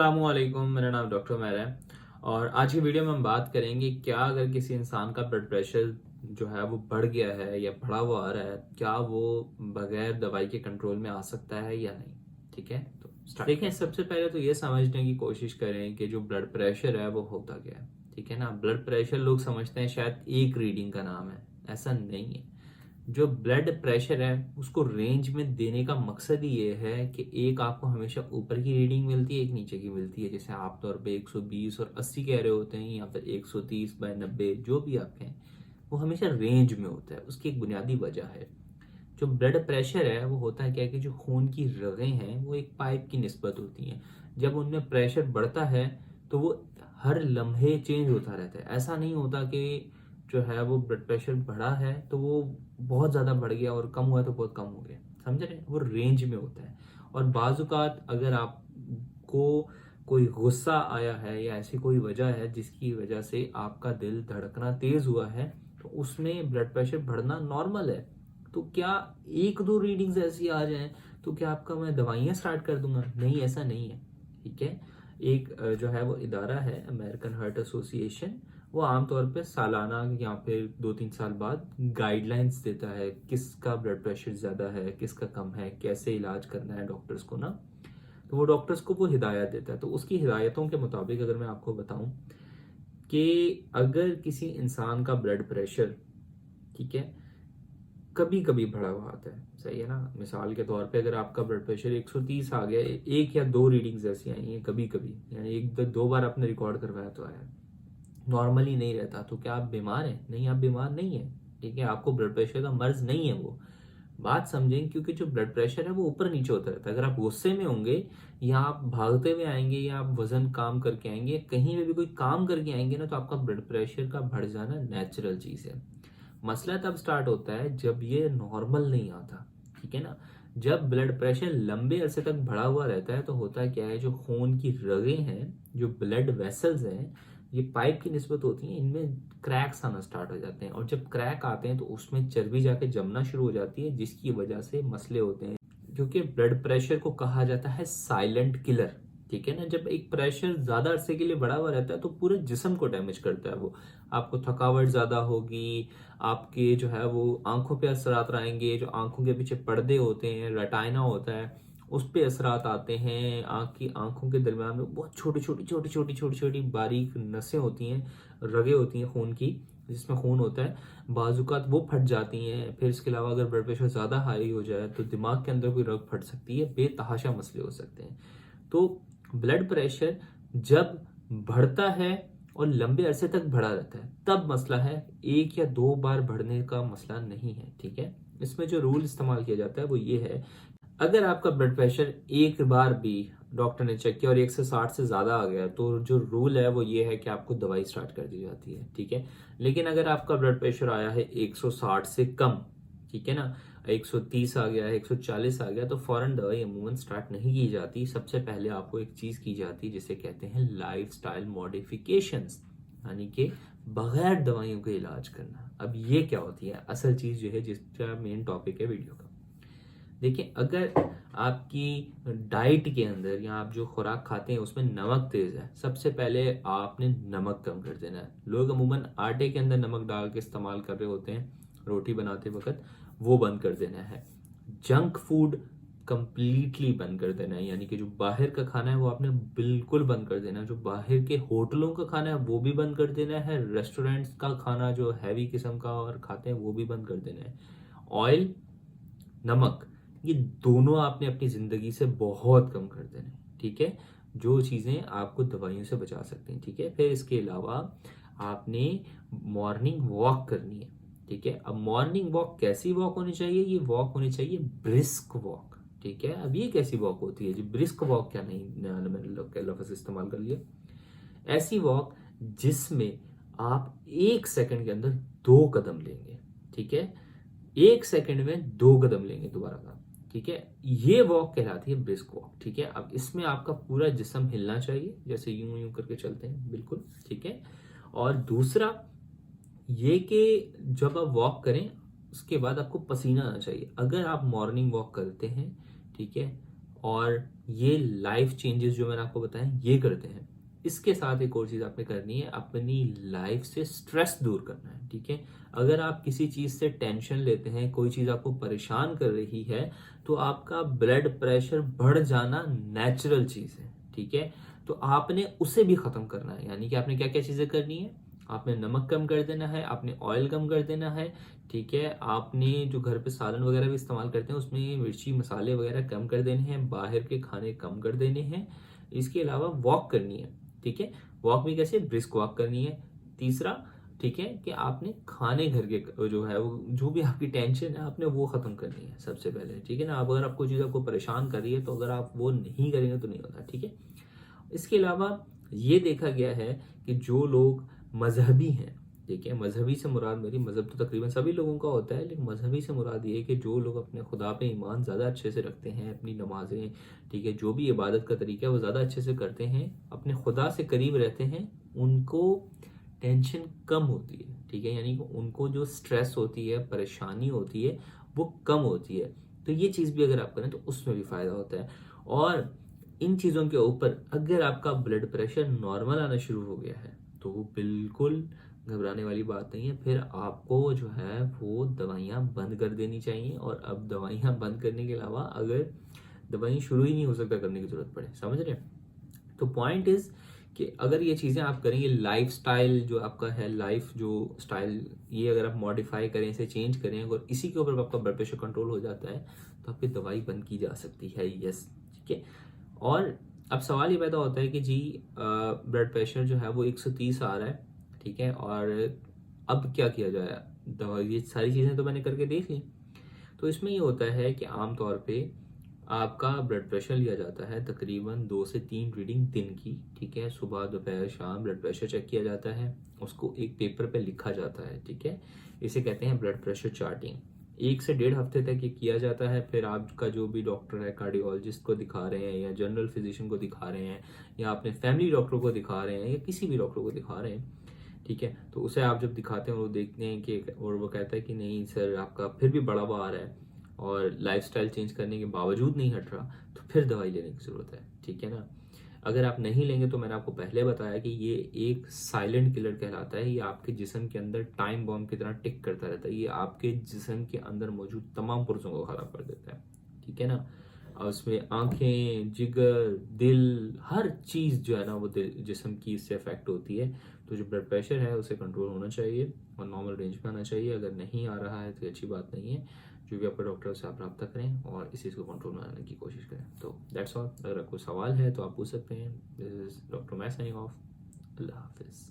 अस्सलामुअलैकुम, मेरा नाम डॉक्टर उमैर है। और आज की वीडियो में हम बात करेंगे क्या अगर किसी इंसान का ब्लड प्रेशर जो है वो बढ़ गया है या बढ़ा हुआ आ रहा है, क्या वो बगैर दवाई के कंट्रोल में आ सकता है या नहीं। ठीक है, तो स्टार्ट देखें। सबसे पहले तो ये समझने की कोशिश करें कि जो ब्लड प्रेशर है वो होता क्या है। ठीक है ना, ब्लड प्रेशर लोग समझते हैं शायद एक रीडिंग का नाम है, ऐसा नहीं है। जो ब्लड प्रेशर है उसको रेंज में देने का मकसद ही ये है कि एक आपको हमेशा ऊपर की रीडिंग मिलती है, एक नीचे की मिलती है। जैसे आप तौर पे 120 और 80 कह रहे होते हैं या फिर 130/90, जो भी आप कहें, वो हमेशा रेंज में होता है। उसकी एक बुनियादी वजह है। जो ब्लड प्रेशर है वो होता है क्या कि जो खून की रगें हैं वो एक पाइप की निस्बत होती हैं। जब उनमें प्रेशर बढ़ता है तो वो हर लम्हे चेंज होता रहता है। ऐसा नहीं होता कि जो है वो ब्लड प्रेशर बढ़ा है तो वो बहुत ज़्यादा बढ़ गया और कम हुआ तो बहुत कम हो गया। समझ रहे हैं, वो रेंज में होता है। और बाजुकात अगर आपको कोई गुस्सा आया है या ऐसी कोई वजह है जिसकी वजह से आपका दिल धड़कना तेज हुआ है, तो उसमें ब्लड प्रेशर बढ़ना नॉर्मल है। तो क्या एक दो रीडिंग्स ऐसी आ जाएं तो क्या आपका मैं दवाइयां स्टार्ट कर दूंगा? नहीं, ऐसा नहीं है। ठीक है, एक जो है वो इदारा है अमेरिकन हार्ट एसोसिएशन, वो आमतौर पे सालाना या फिर 2-3 साल बाद गाइडलाइंस देता है किसका ब्लड प्रेशर ज़्यादा है, किसका कम है, कैसे इलाज करना है डॉक्टर्स को ना। तो वो डॉक्टर्स को वो हिदायत देता है। तो उसकी हिदायतों के मुताबिक अगर मैं आपको बताऊं कि अगर किसी इंसान का ब्लड प्रेशर, ठीक है, कभी कभी बढ़ा हुआ आता है, सही है ना। मिसाल के तौर पे अगर आपका ब्लड प्रेशर 130 आ गया, एक या दो रीडिंग्स ऐसी आई हैं कभी कभी, यानी एक दो बार आपने रिकॉर्ड करवाया तो आया, नॉर्मली नहीं रहता, तो क्या आप बीमार हैं? नहीं, आप बीमार नहीं है। ठीक है, आपको ब्लड प्रेशर का मर्ज नहीं है वो। बात समझें, क्योंकि जो ब्लड प्रेशर है वो ऊपर नीचे होता रहता है। अगर आप गुस्से में होंगे या आप भागते हुए आएंगे या आप वजन काम करके आएंगे, कहीं पे भी कोई काम करके आएंगे ना, तो आपका ब्लड प्रेशर का बढ़ जाना नेचुरल चीज है। मसला तब स्टार्ट होता है जब ये नॉर्मल नहीं आता। ठीक है ना, जब ब्लड प्रेशर लंबे अरसे तक बढ़ा हुआ रहता है तो होता क्या है, जो खून की रगें हैं, जो ब्लड वेसल्स हैं, ये पाइप की निस्बत होती हैं, इनमें क्रैक्स आना स्टार्ट हो जाते हैं। और जब क्रैक आते हैं तो उसमें चर्बी जाके जमना शुरू हो जाती है, जिसकी वजह से मसले होते हैं। क्योंकि ब्लड प्रेशर को कहा जाता है साइलेंट किलर। ठीक है ना, जब एक प्रेशर ज्यादा अरसे के लिए बढ़ा हुआ रहता है तो पूरे जिस्म को डैमेज करता है वो। आपको थकावट ज्यादा होगी, आपके जो है वो आंखों पे असरात आएंगे, जो आंखों के पीछे पर्दे होते हैं, रेटाइना होता है, उस पे असरात आते हैं। आंखों के दरमियान में बहुत छोटी छोटी बारीक नसें होती हैं, रगें होती हैं खून की, जिसमें खून होता है, बाजुकात वो फट जाती हैं। फिर इसके अलावा अगर ब्लड प्रेशर ज़्यादा हाई हो जाए तो दिमाग के अंदर कोई रग फट सकती है, बेतहाशा मसले हो सकते हैं। तो ब्लड प्रेशर जब बढ़ता है और लंबे अरसे तक बढ़ा रहता है तब मसला है, एक या दो बार बढ़ने का मसला नहीं है। ठीक है, इसमें जो रूल इस्तेमाल किया जाता है वो ये है, अगर आपका ब्लड प्रेशर एक बार भी डॉक्टर ने चेक किया और 160 से ज्यादा आ गया, तो जो रूल है वो ये है कि आपको दवाई स्टार्ट कर दी जाती है। ठीक है, लेकिन अगर आपका ब्लड प्रेशर आया है 160 से कम, ठीक है ना, 130 आ गया है, 140 आ गया, तो फौरन दवाई अमूमन स्टार्ट नहीं की जाती। सबसे पहले आपको एक चीज की जाती है जिसे कहते हैं लाइफ स्टाइल मॉडिफिकेशंस, यानी कि बगैर दवाइयों का इलाज करना। अब ये क्या होती है असल चीज जो है, जिसका मेन टॉपिक है वीडियो का। देखिए, अगर आपकी डाइट के अंदर या आप जो खुराक खाते हैं उसमें नमक तेज है, सबसे पहले आपने नमक कम कर देना है। लोग अमूमन आटे के अंदर नमक डाल के इस्तेमाल कर रहे होते हैं रोटी बनाते वक्त, वो बंद कर देना है। जंक फूड कंप्लीटली बंद कर देना है, यानी कि जो बाहर का खाना है वो आपने बिल्कुल बंद कर देना है। जो बाहर के होटलों का खाना है वो भी बंद कर देना है। रेस्टोरेंट्स का खाना जो हैवी किस्म का और खाते हैं वो भी बंद कर देना है। ऑयल, नमक, ये दोनों आपने अपनी जिंदगी से बहुत कम कर देने। ठीक है, जो चीजें आपको दवाइयों से बचा सकती हैं। ठीक है, फिर इसके अलावा आपने मॉर्निंग वॉक करनी है। ठीक है, अब मॉर्निंग वॉक कैसी वॉक होनी चाहिए? ये वॉक होनी चाहिए ब्रिस्क वॉक। ठीक है, अब ये कैसी वॉक होती है जी? ब्रिस्क वॉक क्या, नहीं मैंने लफ्ज इस्तेमाल कर लिया। ऐसी वॉक जिसमें आप 1 सेकंड के अंदर 2 कदम लेंगे। ठीक है, 1 सेकंड में 2 कदम लेंगे दोबारा का। ठीक है, ये वॉक कहलाती है ब्रिस्क वॉक। ठीक है, अब इसमें आपका पूरा जिस्म हिलना चाहिए, जैसे यूं यूं करके चलते हैं, बिल्कुल। ठीक है, और दूसरा ये कि जब आप वॉक करें उसके बाद आपको पसीना आना चाहिए। अगर आप मॉर्निंग वॉक करते हैं, ठीक है, और ये लाइफ चेंजेस जो मैंने आपको बताए ये करते हैं। इसके साथ एक और चीज़ आपने करनी है, अपनी लाइफ से स्ट्रेस दूर करना है, ठीक है। अगर आप किसी चीज़ से टेंशन लेते हैं, कोई चीज़ आपको परेशान कर रही है, तो आपका ब्लड प्रेशर बढ़ जाना नेचुरल चीज़ है, ठीक है। तो आपने उसे भी ख़त्म करना है। यानी कि आपने क्या क्या चीज़ें करनी है, आपने नमक कम कर देना है, आपने ऑयल कम कर देना है, ठीक है। आपने जो घर पे सालन वगैरह भी इस्तेमाल करते हैं उसमें मिर्ची मसाले वगैरह कम कर देने हैं, बाहर के खाने कम कर देने हैं। इसके अलावा वॉक करनी है, ठीक है। वॉक भी कैसे, ब्रिस्क वॉक करनी है। तीसरा, ठीक है, कि आपने खाने घर के जो है वो जो भी आपकी टेंशन है आपने वो खत्म करनी है सबसे पहले, ठीक है ना। अब अगर आपको चीज़ आपको परेशान कर रही है तो अगर आप वो नहीं करेंगे तो नहीं होता, ठीक है। इसके अलावा ये देखा गया है कि जो लोग मजहबी हैं, ठीक है, मजहबी से मुराद, मेरी मजहब तो तकरीबन सभी लोगों का होता है, लेकिन मजहबी से मुराद ये है कि जो लोग अपने खुदा पे ईमान ज़्यादा अच्छे से रखते हैं, अपनी नमाजें, ठीक है, जो भी इबादत का तरीका है वो ज़्यादा अच्छे से करते हैं, अपने खुदा से करीब रहते हैं, उनको टेंशन कम होती है, ठीक है। यानी कि उनको जो स्ट्रेस होती है, परेशानी होती है, वो कम होती है। तो ये चीज़ भी अगर आप करें तो उसमें भी फ़ायदा होता है। और इन चीज़ों के ऊपर अगर आपका ब्लड प्रेशर नॉर्मल आना शुरू हो गया है तो वो बिल्कुल घबराने वाली बात नहीं है। फिर आपको जो है वो दवाइयाँ बंद कर देनी चाहिए। और अब दवाइयाँ बंद करने के अलावा अगर दवाई शुरू ही नहीं हो सकता करने की ज़रूरत पड़े, समझ रहे हैं। तो पॉइंट इज़ कि अगर ये चीज़ें आप करेंगे, लाइफ स्टाइल जो आपका है, लाइफ जो स्टाइल, ये अगर आप मॉडिफाई करें, इसे चेंज करें, अगर इसी के ऊपर आपका ब्लड प्रेशर कंट्रोल हो जाता है तो आपकी दवाई बंद की जा सकती है, यस, ठीक है। और अब सवाल ये पैदा होता है कि जी ब्लड प्रेशर जो है वो 130 आ रहा है, ठीक है, और अब क्या किया जाए। दवा, ये सारी चीज़ें तो मैंने करके देख ली। तो इसमें ये होता है कि आम तौर पे आपका ब्लड प्रेशर लिया जाता है तकरीबन 2 से 3 रीडिंग दिन की, ठीक है। सुबह दोपहर शाम ब्लड प्रेशर चेक किया जाता है, उसको एक पेपर पे लिखा जाता है, ठीक है। इसे कहते हैं ब्लड प्रेशर चार्टिंग। 1 से 1.5 हफ्ते तक ये किया जाता है। फिर आपका जो भी डॉक्टर है, कार्डियोलॉजिस्ट को दिखा रहे हैं या जनरल फिजिशियन को दिखा रहे हैं या अपने फैमिली डॉक्टर को दिखा रहे हैं या किसी भी डॉक्टर को दिखा रहे हैं, ठीक है, तो उसे आप जब दिखाते हैं वो देखते हैं कि, और वो कहता है कि नहीं सर आपका फिर भी बड़ा हुआ आ रहा है और लाइफस्टाइल चेंज करने के बावजूद नहीं हट रहा, तो फिर दवाई लेने की ज़रूरत है, ठीक है ना। अगर आप नहीं लेंगे तो मैंने आपको पहले बताया कि ये एक साइलेंट किलर कहलाता है। ये आपके जिस्म के अंदर टाइम बॉम्ब की तरह टिक करता रहता है। ये आपके जिस्म के अंदर मौजूद तमाम पुर्जों को ख़राब कर देता है, ठीक है ना। और उसमें आंखें, जिगर, दिल, हर चीज़ जो है ना वो जिस्म की इससे अफेक्ट होती है। तो जो ब्लड प्रेशर है उसे कंट्रोल होना चाहिए और नॉर्मल रेंज में आना चाहिए। अगर नहीं आ रहा है तो अच्छी बात नहीं है। जो भी आपका डॉक्टर से आप रब्ता करें और इस चीज़ को कंट्रोल में लाने की कोशिश करें। तो दैट्स ऑल। अगर आपको सवाल है तो आप पूछ सकते हैं। दिस इज डॉक्टर मैं साइनिंग ऑफ। अल्लाह हाफिज़।